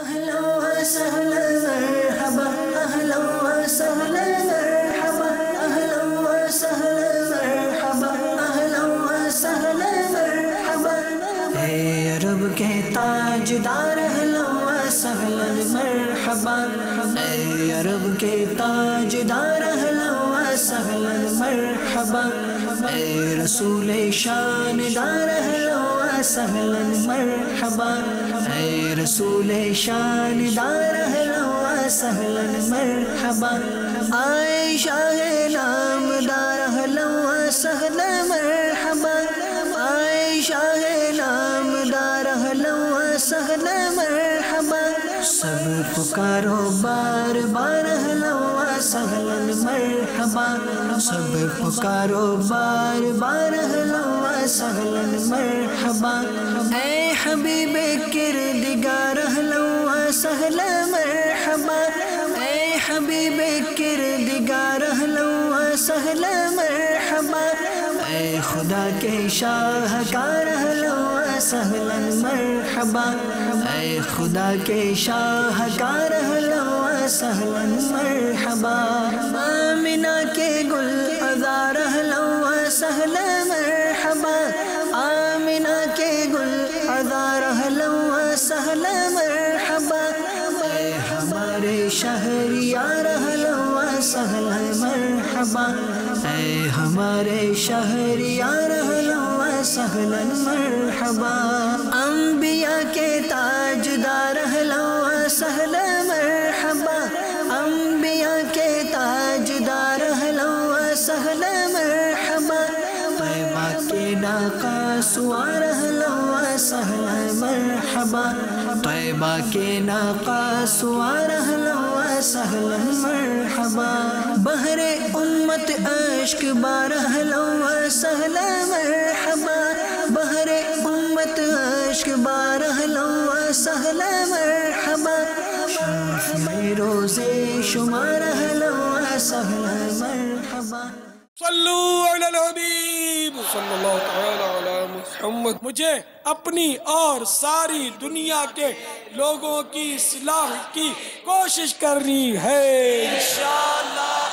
اہلا وسہلا مرحبا اہلا وسہلا مرحبا اہلا وسہلا مرحبا اہلا وسہلا مرحبا اے عرب کے تاجدار اہلا وسہلا مرحبا اے عرب کے تاجدار اہلا وسہلا مرحبا اے رسول شاندار اہلا وسہلا مرحبا اے رسول شاندار اہلا وسہلا مرحبا آئے شاہ نامدار اہلا وسہلا مرحبا آئے شاہ نامدار اہلا وسہلا مرحبا سب پکارو بار بار اہلا وسہلا مرحبا سب پکارو بار بار اہلا وسہلا مرحبا اے حبیب کردگار اہلا وسہلا مرحبا اے حبیب کردگار اہلا وسہلا مرحبا اے خدا کے شاہکار اہلا وسہلا مرحبا اے خدا کے شاہکار اہلا وسہلا مرحبا آمنہ کے گل عذار اہلا وسہلا مرحبا آمنہ کے گل عذار اہلا وسہلا مرحبا اے ہمارے شہریار اہلا وسہلا مرحبا اے ہمارے شہریار اہلا وسہلا مرحبا انبیاء کے تاجدار اہلا وسہلا مرحبا انبیاء کے تاجدار اہلا وسہلا مرحبا طیبہ کے ناقہ سوار اہلا وسہلا مرحبا طیبہ کے ناقہ سوار اہلا وسہلا مرحبا بحر امت اشک بار اہلا وسہلا مرحبا بحر امت اشک بار اہلا وسہلا مرحبا شافعی روزے شمار اہلا وسہلا مرحبا صلو علی الحبیب صلی اللہ تعالی علی محمد. مجھے اپنی اور ساری دنیا کے لوگوں کی اصلاح کی کوشش کرنی ہے انشاءاللہ.